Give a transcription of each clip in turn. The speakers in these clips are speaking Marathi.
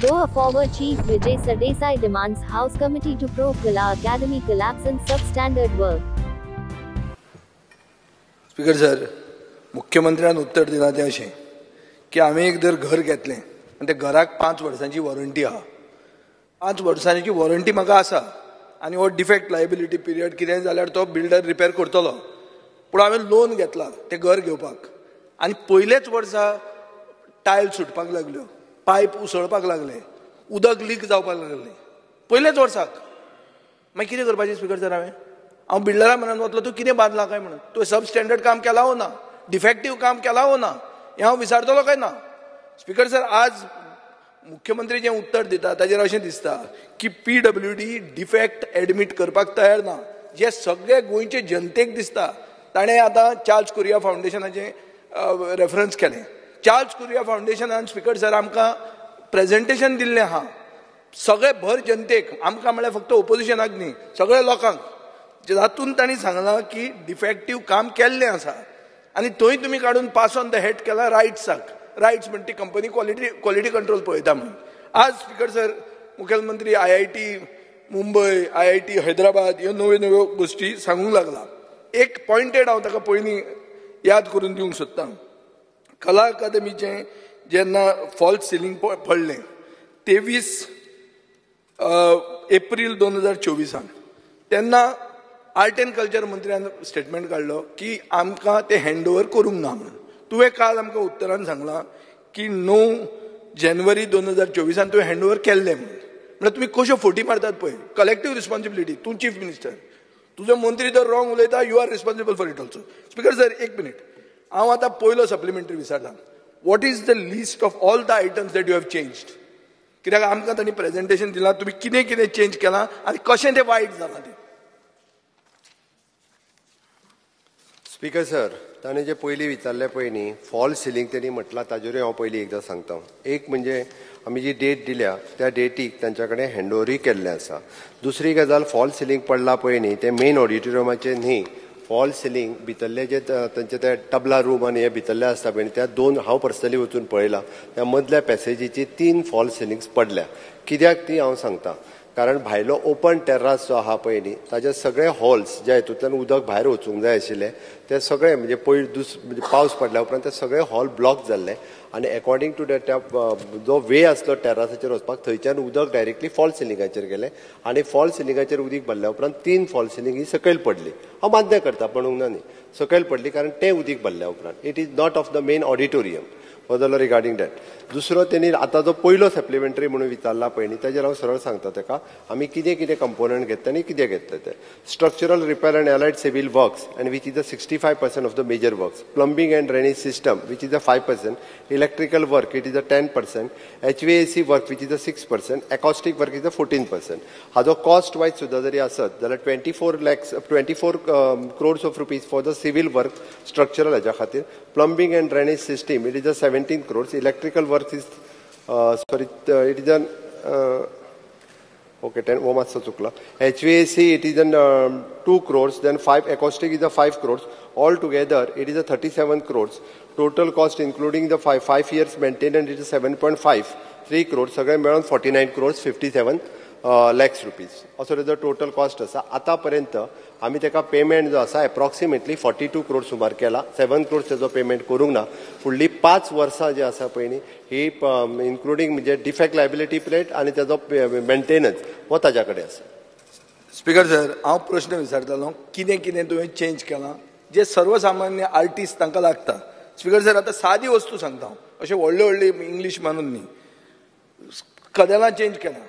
Goa forward chief Vijay Sardesai demands House committee to probe Kala Academy collapse and substandard work. Speaker sir, मुख्यमंत्र्यान उत्तर दिला ते अशें की आमी एक जर घर घेतलें आनी त्या घराक 5 वर्सांची वॉरंटी आहा. 5 वर्सांची वॉरंटी म्हाका आसा आनी हो डिफेक्ट लायबिलिटी पिरियड कितें जाल्यार तो बिल्डर रिपेर करतलो. पूण हांवें लोन घेतला तें घर घेवपाक आनी पयलेच वर्सा टायल सुटपाक लागल्यो, पायप उसळपाक लागले, उदक लीक जावपाक लागलें पयलेच वर्साक. मागीर कितें करपाचें स्पीकर सर? हांव बिल्डरा म्हणून वतलो तूं कितें बांदलां काय म्हणून, तूं सब स्टँडर्ड काम केला हो ना, डिफेक्टीव काम केला हो ना, हें हांव विचारतलो काय ना? स्पीकर सर, आज मुख्यमंत्री जें उत्तर दिता ताचेर अशें दिसता की PWD डिफेक्ट एडमीट करपाक तयार ना. जे सगळे गोंयचे जनतेक दिसता. ताणें आतां चार्ल्स कुरिया फावंडेशनाचें रेफरन्स केलें. चार्ल्स कुरिया फावंडेशनान स्पीकर सर आमकां प्रेझेंटेशन दिल्लें आहा सगळे भर जनतेक, आमकां म्हळ्यार फक्त ओपोजिशनाक न्ही, सगळ्या लोकांक. जातून तांणी सांगलां की डिफेक्टीव काम केल्लें आसा आनी थंय तुमी काडून पास ऑन द हेड केला रायट्साक. रायट्स म्हणटा ती कंपनी क्वॉलिटी कंट्रोल पळयता म्हणून. आज स्पीकर सर मुखेलमंत्री IIT मुंबय, IIT हैदराबाद ह्यो नव्यो नव्यो गोश्टी सांगूंक लागला. एक पॉयंटेड हांव ताका पयलीं याद करून दिवंक सोदतां. कला अकादमीचें जेन्ना फॉल्स सिलींग पडलें 23 एप्रील 2024 तेन्ना आर्ट एंड कल्चर मंत्र्यान स्टेटमेंट काडलो की आमकां ते हँड ओवर करूंक ना म्हणून. तुवें काल आमकां उत्तरान सांगलां की 9 जानेवारी 2024 तुवें हँड ओवर केल्लें म्हणून. म्हळ्यार तुमी कश्यो फोटी मारतात पळय. Collective responsibility. तूं चीफ मिनिस्टर, तुजो मंत्री जर रॉंग उलयता you are responsible for it also. Speaker sir, एक मिनीट, हांव आतां पयलो सप्लिमेंटरी विचारतां. What is the list of all the items that you have changed? कित्याक आमकां तांणी प्रेझेंटेशन दिलां, तुमी कितें कितें चेंज केलां आनी कशें तें वायट जालां तें. स्पीकर सर, ताणें जे पयलीं विचारलें पळय न्ही, फॉल्स सिलींग तेणी म्हटलां ताजेरूय हांव पयलीं एकदां सांगता. एक म्हणजे आमी जी डेट दिल्या त्या डेटीक तांच्या कडेन हँडओवरूय केल्लें आसा. दुसरी गजाल, फॉल्स सिलींग पडला पळय न्ही तें मेन ऑडिटोरियमाचें न्ही, फॉल्स सिलींग भितरले जे तांचे ते टबला रूम आनी हे भितरले आसता पळय त्या 2 हांव पर्सनली वचून पळयलां. त्या मदल्या पॅसेजीची 3 फॉल्स सिलींग्स पडल्या. कित्याक ती हांव सांगता. कारण भायलो ओपन टेर्रास जो आहा पळय न्ही ताजे सगळे हॉल्स जे हितूंतल्यान उदक भायर वचूंक जाय आशिल्लें ते सगळे म्हणजे म्हणजे पावस पडल्या उपरांत ते सगळे हॉल ब्लॉक जाल्ले आनी अकॉर्डिंग टू दॅट जो वे आसलो टेर्रासाचेर वचपाक थंयच्यान उदक डायरेक्टली फॉल्स सिलिंगाचेर गेलें आनी फॉल्स सिलिंगाचेर उदीक भरल्या उपरांत 3 फॉल्स सिलींग ही सकयल पडली. हांव मान्य करता, म्हणूंक ना न्ही, सकयल पडली कारण तें उदीक भरल्या उपरांत. It is not of the main auditorium जालो रिगार्डींग दॅट. दुसरो तेणी आतां जो पयलो सप्लिमेंटरी म्हणून विचारला पळय न्ही ताजेर हांव सरळ सांगता ताका आमी कितें कितें कंपोनंट घेतले आनी कितें घेतले ते. Structural repair and allied civil works and which is the 65% of the major works. Plumbing and drainage system which is the 5%. Electrical work it is the 10%. HVAC work which is the 6%. Acoustic work is the 14%. हाजो कॉस्ट वायज सुद्दां जरी आसत जाल्यार 24 crores of rupees for the civil work structural हेच्या खातीर. Plumbing and drainage system it is the 17 crores. Electrical work is it is an okay 10 वो मातसो चुकला. HVAC it is an 2 crores. Then 5 acoustic is the 5 crores. All together it is a 37 crores. Total cost including the 5 years maintenance it is 7.5 3 crores. सगळे मेळून 49 crores 57 lakhs rupees असो तेजो टोटल कॉस्ट आसा. आतां पर्यंत आमी तेका पेमेंट जो आसा एप्रॉक्सिमेटली 42 crores सुमार केला. 7 crores तेजो पेमेंट करूंक ना. फुडली 5 वर्सां जी आसा पळय न्ही ही इन्क्लुडींग म्हणजे डिफेक्ट लायबिलिटी प्लेट आनी तेजो मेंटेनन्स हो ताज्या कडेन आसा. स्पीकर सर, हांव प्रश्न विचारतालो कितें कितें तुवें चेंज केलां जे सर्वसामान्य आर्टिस्ट तांकां लागता. स्पीकर सर, आतां सादी वस्तू सांगता हांव, अशें व्हडले व्हडले इंग्लीश मानून न्ही. कदेलां चेंज केलां.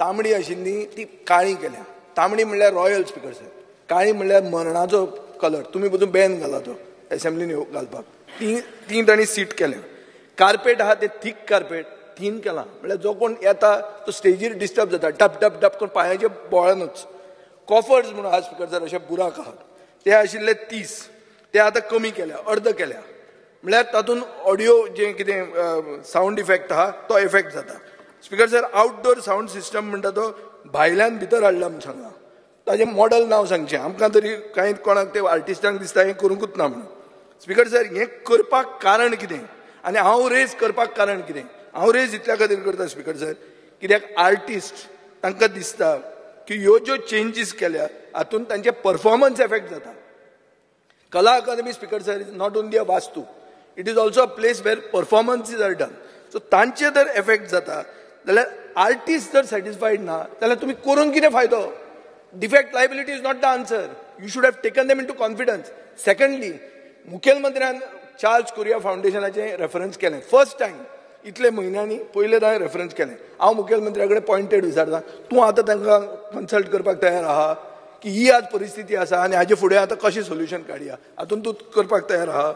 तांबडी आशिल्ली ती काळी केल्या. तांबडी म्हणल्यार रॉयल स्पीकर सर, काळी म्हणल्यार मरणाचो कलर. तुमी पसून बॅन घाला तो एसेंब्लीन घालपाक. ती तांणी सीट केल्या. कार्पेट आहा ते थीक कार्पेट थीन केलां. म्हणल्यार जो कोण येता तो स्टेजीर डिस्टर्ब जाता, टप टप टप करून पांयाचे बोळानूच. कॉफर्स म्हणून आहा स्पीकर सर, अशे बुराक आहात ते आशिल्ले 30 ते आतां कमी केल्या, अर्द केल्या. म्हळ्यार तातूंत ऑडियो जे कितें सावंड इफेक्ट आहा तो इफेक्ट जाता. Speaker sir, outdoor sound system म्हणटा तो भायल्यान भितर हाडला म्हणून सांगला. ताजें मॉडल नांव सांगचें आमकां तरी कांय कोणाक ते आर्टिस्टांक दिसता हें करूंकूच ना म्हणून. स्पीकर सर, हें करपाक कारण कितें आनी हांव रेज करपाक कारण कितें? हांव रेज इतल्या खातीर करता स्पीकर सर, कित्याक आर्टिस्ट तांकां दिसता की ह्यो ज्यो चेंजीस केल्या हातूंत तांचे परफॉर्मन्स एफेक्ट जाता. Kala Academy speaker sir is not only a वास्तू, it is also a place where performances are done. So तांचे जर एफेक्ट जाता जाल्यार आर्टिस्ट जर सॅटिस्फायड ना जाल्यार तुमी करून कितें फायदो? Defect liability is not the answer. You should have taken them into confidence. Secondly, मुखेलमंत्र्यान चार्ल्स कुरिया फावंडेशनाचें रेफरन्स केलें. फर्स्ट टायम इतले म्हयन्यांनी पयलेदा रेफरन्स केलें. हांव मुखेलमंत्र्या कडेन पॉयंटेड विचारता, तूं आतां तांकां कन्सल्ट करपाक तयार आहा की ही आज परिस्थिती आसा आनी हाजे फुडें आतां कशें सोल्युशन काडया, हातूंत तूं करपाक तयार आहा?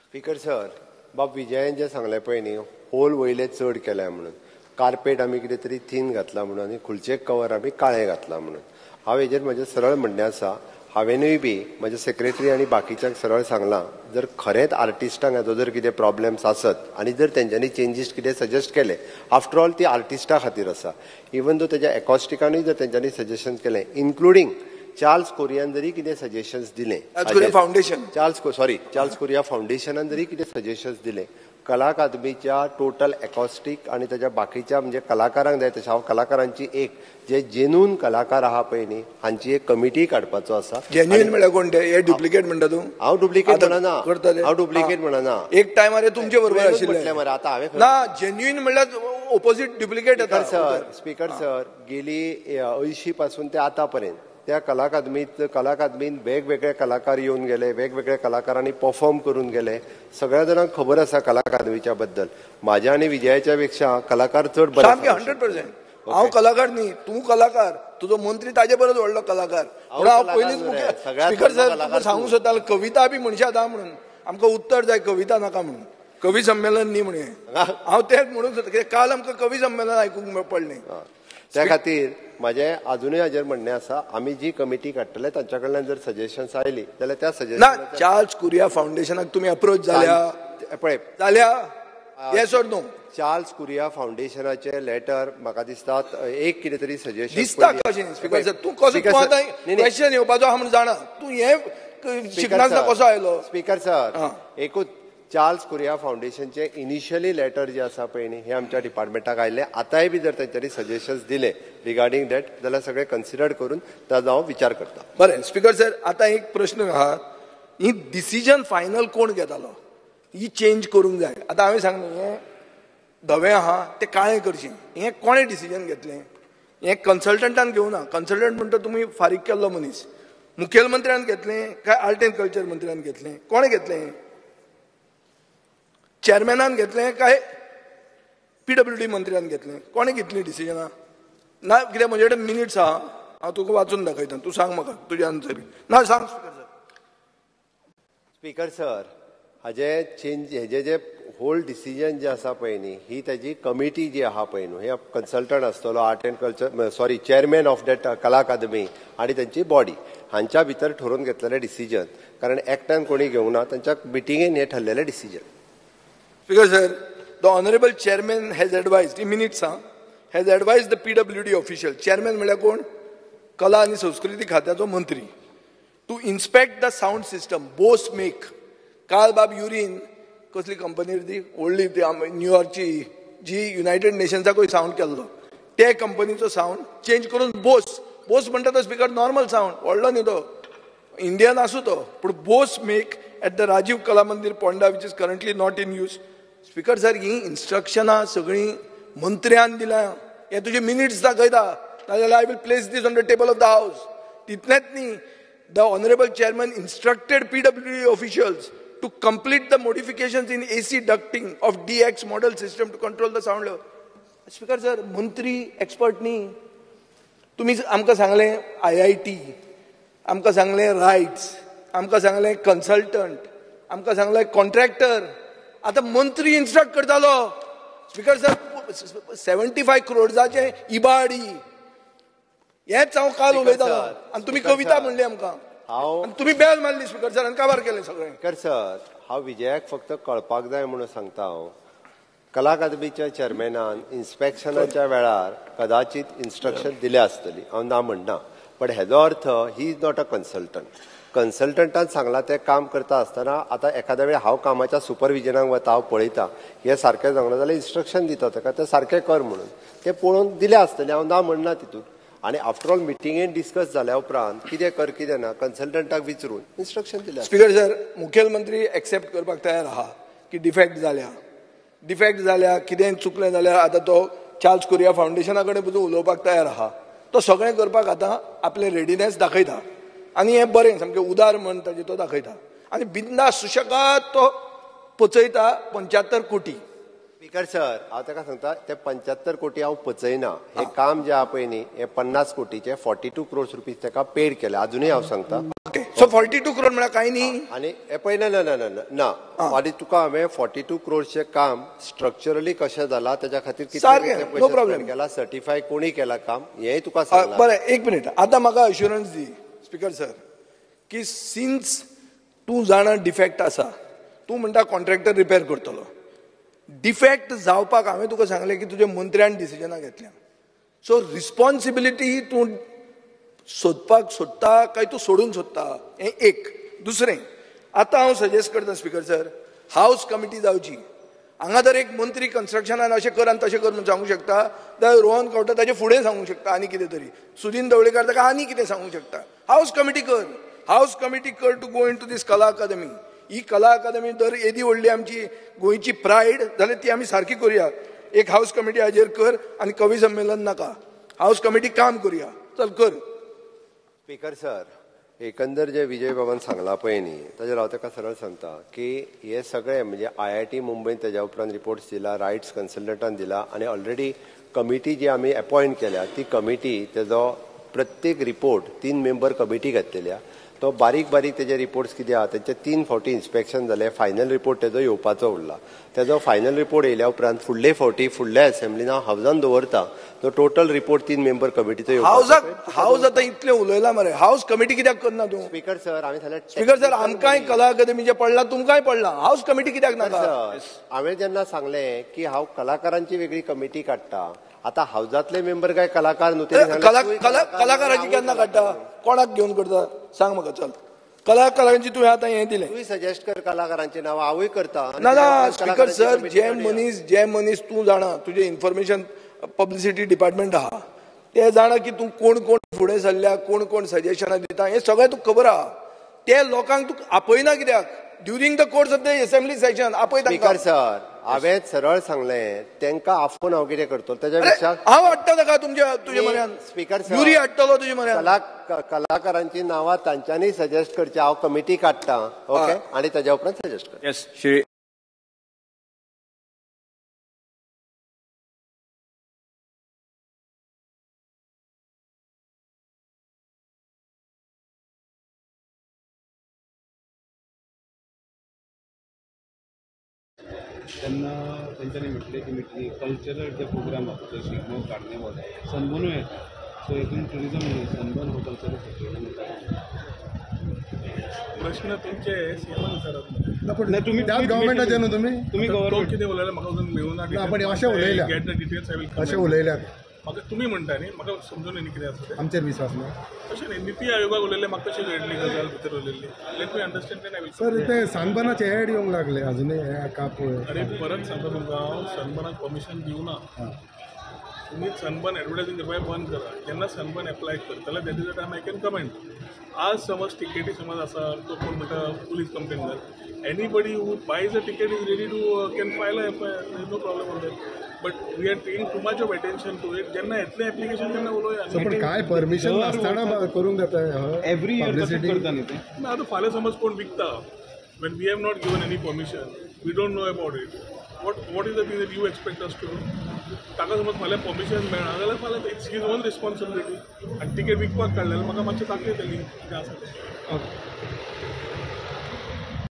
स्पीकर सर, बाब विजयान जें सांगलें पळय न्ही, होल वयले चड केल्या म्हणून, कार्पेट आमी कितें तरी थीन घातला म्हणून आनी खुर्चे कवर आमी काळें घातला म्हणून. हांव हेजेर म्हजें सरळ म्हणणें आसा, हांवेनूय बी म्हजे सेक्रेटरी आनी बाकीच्यांक सरळ सांगलां, जर खरेंच आर्टिस्टांक हाजो जर कितें प्रॉब्लेम्स आसत आनी जर तेंच्यांनी चेंजीस कितें सजेस्ट केले, आफ्टर ऑल ती आर्टिस्टा खातीर आसा, इवन दो तेज्या एकॉस्टिकानूय जर तेंच्यांनी सजेशन केलें, इन्क्लुडींग चार्ल्स कोरियान जरी कितें सजेशन्स दिलें, चार्ल्स कोरिया फावंडेशनान जरी कितें सजेशन्स दिलें, कला अकादमीच्या टोटल एकॉस्टिक आनी ताच्या बाकीच्या म्हणजे कलाकारांक जाय तशें हांव कलाकारांची एक जे जेन्यून कलाकार आहा पळय न्ही हांची एक कमिटी काडपाचो आसा. जेन्यून म्हळ्यार कोण ते? हे डुप्लिकेट म्हणटा तूं? हांव डुप्लिकेट म्हणना. एक टायमार तुमचे बरोबर आशिल्ले मरे, आतां हांवें ना, जेन्यून म्हळ्यार ओपोजीट डुप्लिकेट येता. स्पीकर सर, गेली 80 पासून ते आतां पर्यंत त्या कला अकादमीन वेगवेगळे कलाकार येवन गेले, वेगवेगळ्या कलाकारांनी परफॉर्म करून गेले. सगळ्या जाणांक खबर आसा कला अकादमीच्या बद्दल. म्हाज्या आनी विजयाच्या पेक्षा कलाकार चड बरे. 100%. हांव कलाकार न्ही, तूं कलाकार, तुजो मंत्री ताजे परस व्हडलो कलाकार. हांव पयलींच स्पीकर सर सांगूंक सोदतालो, कविता बी म्हणशी आतां म्हणून आमकां उत्तर जाय, कविता नाका म्हणून, कवी संमेलन न्ही म्हणून. हांव तेंच म्हणूंक सोदता, कित्याक काल आमकां कवी संमेलन आयकूंक पडलें. त्या खातीर म्हजें अजूनय हाजेर म्हणणें आसा, आमी जी कमिटी काडटले तांच्या कडल्यान जर सजेशन्स आयली जाल्यार त्या सजेशन चार्ल्स कुरिया फावंडेशनाक तुमी अप्रोच जाल्या पळय जाल्या येस ऑर नो? चार्ल्स कुरिया फावंडेशनाचे लेटर म्हाका दिसता एक कितें तरी सजेशन दिसता कशें स्पीकर सर? तूं कसो क्वेश्चन येवपाचो आहा म्हूण जाणा, तूं हे शिकनासतना कसो आयलो? स्पीकर सर, एकूच चार्ल्स कुरिया फावंडेशनचे इनिशियली लेटर जे आसा पळय न्ही, हे आमच्या डिपार्टमेंटाक आयले. आतांय बी जर तेंच्यांनी सजेशन्स दिले रिगार्डिंग दॅट जाल्यार सगळे कन्सिडर करून ताजो हांव विचार करता. बरें स्पीकर सर, आतां एक प्रश्न आहा, ही डिसिजन फायनल कोण घेतालो? ही चेंज करूंक जाय. आतां हांवें सांगलें हें धवें आहा तें काळें करचें, हें कोणें डिसिजन घेतलें? हें कन्सल्टंटान घेवना. कन्सल्टंट म्हणटा तुमी फारीक केल्लो मनीस. मुखेलमंत्र्यान घेतलें काय आर्ट एंड कल्चर मंत्र्यान घेतलें? कोणें घेतलें? चेअरमॅनान घेतलें काय PWD मंत्र्यान घेतलें? कोणें घेतली डिसिजनां? ना, कित्याक म्हजे कडेन मिनिट्स आहा, हांव तुका वाचून दाखयता, तूं सांग म्हाका तुजें आन्सर. ना सांग स्पीकर सर, हेजे जे होल डिसिजन जे आसा पळय न्ही, ही ताजी कमिटी जी आहा पळय न्हू, हे कन्सल्टंट आसतलो art end culture chairman of that कला अकादमी आनी तांची बॉडी हांच्या भितर ठरोवन घेतलेलें डिसिजन. कारण एकट्यान कोणी घेवंक ना, तांच्या मिटिंगेन हें ठरलेलें decision. Because sir, the honorable chairman has advised, in minutes has advised the PWD official, chairman म्हळ्यार कोण? कला आणि संस्कृती खात्याचो मंत्री, to inspect the sound system, Bose make. काल बाब युरीन कसली कंपनी ती व्हडली न्यूयॉर्कची जी युनायटेड नेशन्साकूय साऊंड केल्लो, ते कंपनीचो साऊंड चेंज करून बोस म्हणटा तो स्पीकर नॉर्मल साऊंड, व्हडलो न्ही तो, इंडियन आसूं तो, पूण boss make at the Rajiv Kala Mandir Ponda which is currently not in use. Speaker sir, ही इन्स्ट्रक्शनां सगळीं मंत्र्यान दिल्या. हे तुजे मिनिट्स दाखयता, नाजाल्यार I will place this on the table of the house. तितलेंच न्ही, the honourable chairman instructed PWD officials to complete the modifications in AC ducting of DX model system to control the sound level. Speaker sir, मंत्री एक्सपर्ट न्ही. तुम्ही आमकां सांगलें IIT, आमकां सांगलें रायट्स, आमकां सांगलें कन्सल्टंट, आमकां सांगलें कॉन्ट्रॅक्टर. आतां मंत्री इन्स्ट्रक्ट करतालो. स्पीकर सर, 75 crores इबाडी हेच हांव काल उलयतालो आनी तुमी कविता म्हणली आमकां. तुम्ही बेल मारली स्पीकर सर आनी काबार केलें सगळें. स्पीकर सर, हांव विजयाक फक्त कळपाक जाय म्हणून सांगता, हांव कला अकादमीच्या चेअरमॅनान इन्स्पेक्शनाच्या वेळार कदाचित इन्स्ट्रक्शन दिले आसतली, हांव ना म्हणना, पण हेजो अर्थ he is not a consultant. कन्सल्टंटान सांगला ते काम करता आसतना आतां एखाद्या वेळी हांव कामाच्या सुपरविजनाक वता, हांव पळयता हे सारकें जावना जाल्यार इन्स्ट्रक्शन दिता ताका ते सारकें कर म्हणून. ते पळोवन दिले आसतले, हांव ना म्हणना तितून. आनी आफ्टर ऑल मिटिंगेन डिस्कस जाल्या उपरांत कितें कर कितें ना कन्सल्टंटाक विचारून इन्स्ट्रक्शन दिलें. स्पीकर सर, मुखेलमंत्री एक्सेप्ट करपाक तयार आहा की डिफेक्ट जाल्या कितें चुकलें जाल्यार आतां तो चार्ल्स कोरिया फावंडेशना कडेन पसून उलोवपाक तयार आहा. तो सगळें करपाक आतां आपलें रेडिनेस दाखयता आनी हें बरें सामकें उदार मन ताजें तो दाखयता आनी बिंदास सुशेगाद तो पचयता 75 कोटी. स्पीकर सर, हांव ताका सांगता ते 75 कोटी हांव पचयना. हे काम जे आहा पळय न्ही हे 50 कोटीचे 42 crores रुपीज ताका पेड केले. अजूनय हांव सांगता. सो 42 crore म्हळ्यार कांय न्ही. आनी हे पळय ना आनी तुका हांवें 42 crores काम स्ट्रक्चरली कशें जाला त्याच्या खातीर कितें नो प्रॉब्लेम केला, सर्टिफाय कोणी केला काम हेंय तुका सांगलां. बरें, एक मिनीट. आतां म्हाका अश्युरन्स दी स्पीकर सर की सिन्स तूं जाणा डिफेक्ट आसा, तूं म्हणटा कॉन्ट्रॅक्टर रिपेर करतलो. डिफेक्ट जावपाक हांवें तुका सांगलें की तुज्या मंत्र्यान डिसिजनां घेतल्या. सो रिस्पॉन्सिबिलिटी ही तूं सोदपाक सोदता काय तूं सोडून सोदता हें एक. दुसरें, आतां हांव सजेस्ट करता स्पीकर सर, हाऊस कमिटी जावची. हांगा जर एक मंत्री कन्स्ट्रक्शनान अशें कर आनी तशें कर म्हणून सांगूंक शकता, जाल्यार रोहन खंवटे ताचे फुडें सांगूंक शकता आनी कितें तरी. सुदीन ढवळेकर ताका आनी कितें सांगूंक शकता. हाऊस कमिटी कर टू गो इन टू दीस कला अकादमी. ही कला अकादमी जर येदी व्हडली आमची गोंयची प्रायड जाल्यार ती आमी सारकी करुया. एक हाऊस कमिटी हाजेर कर आनी कवी संमेलन नाका, हाऊस कमिटी काम करुया. चल कर. स्पीकर सर, एकंदर जे विजय बाबान सांगला पळय न्ही ताजेर हांव ताका सरळ सांगता की हे सगळे म्हणजे IIT मुंबयन तेज्या उपरांत रिपोर्ट्स दिला, रायट्स कन्सल्टंटान दिला आनी ऑलरेडी कमिटी जी आमी अपॉयंट केल्या ती कमिटी तेजो प्रत्येक रिपोर्ट 3 मेंबर कमिटी घेतलेल्या. तो बारीक तेजे रिपोर्ट्स कितें आहा तेंचे 3 फावटी इन्स्पेक्शन जाले. फायनल रिपोर्ट तेजो येवपाचो उरला. तेजो फायनल रिपोर्ट येयल्या उपरांत फुडले फावटी फुडल्या असेंब्लीन हावजान दवरता तो टोटल रिपोर्ट 3 मेंबर कमिटीचो. हाऊस आतां इतलें उलयला मरे, हाऊस कमिटी कित्याक करना तूं? स्पीकर सर, हांवें सांगलें स्पीकर सर, आमकांय कला अकादमीचें पडलां, तुमकांय पडलां. हाऊस कमिटी कित्याक नाका? हांवें जेन्ना सांगलें की हांव कलाकारांची वेगळी कमिटी काडटा, आतां हाऊसातले मेंबर काय कलाकार न्हू, कलाकाराची केन्ना काडटा? कोणाक घेवन करता सांग म्हाका. चल, कलाकारांची तुवें आतां हें दिलें, तुवें सजेस्ट कर कलाकारांची नांवां, हांवूय करता. ना स्पीकर सर, जे मनीस तूं जाणा, तुजें इन्फॉर्मेशन पब्लिसिटी डिपार्टमेंट आहा, ते जाणा की तूं कोण फुडें सरल्या, कोण सजेशनां दिता, हें सगळें तुका खबर आहा. ते लोकांक तूं आपयना कित्याक? During the course of the assembly session आपयता. स्पीकर सर, हांवें सरळ सांगलें तांकां आफून हांव कितें करतलो तेच्या पेक्षा हांव हाडटा ताका तुजे म्हऱ्यान. स्पीकर सर, युरी हाडटलो तुजे म्हऱ्यान. कलाकारांची नांवां तांच्यांनी सजेस्ट करची, हांव कमिटी काडटा. ओके, आनी ताच्या उपरांत सजेस्ट कर. येस श्री त्यांना त्यांच्यानी म्हटले की कल्चरल जे प्रोग्राम असतो ते शिगमो कार्निवल सनबर्नूय येता. सो हितून टुरिजम सनबर्न हो कल्चरल फेस्टिवल प्रश्न तुमचे सीएमान विचारत नाही. तुम्ही त्याच गव्हर्नमेंटाचे न्हू, तुम्ही गव्हर्नमेंट कितें उलयलें म्हाका अजून मेळूं ना. पण अशें उलयल्या, get the details I will अशें उलयल्यात. म्हाका तुमी म्हणटा न्ही, म्हाका समजून न्ही कितें आसा तें. आमचेर विश्वास ना. तशें न्ही, निती आयोगाक उलयलें म्हाका तशें घडली गजाल भितर उलयल्ली. Let me understand then I will. Sir, ते सनबर्नाचे एड येवंक लागले अजूनय हे काप. अरे परत सांगता तुमकां, हांव सनबर्नाक परमिशन दिवना. तुम्ही सनबर्न एडवर्टायझिंग करपाक बंद करा. जेन्ना सनबर्न एप्लाय करतले that is the time I can comment. आज समज टिकेटी समज आसा, तो कोण म्हणटा पुलीस कंप्लेन कर, anybody who buys a ticket is ready to can file a FIR. There is no problem on that. But we are taking too much of attention to it. जेन्ना येतलें एप्लिकेशन तेन्ना उलोवया. पण काय परमिशन नासतना करूंक जाता एवरी पब्लिसिटी करता न्ही ते. आतां फाल्यां समज कोण विकता, when we have not given any permission, we don't know about it. What is the thing that you expect us to do? ताका समज फाल्यां परमिशन मेळना जाल्यार फाल्यां इट्स हीज ओन रिस्पॉन्सिबिलिटी. आनी तिकेट विकपाक काडलेलें म्हाका मातशें दाखयतली कितें आसा तें.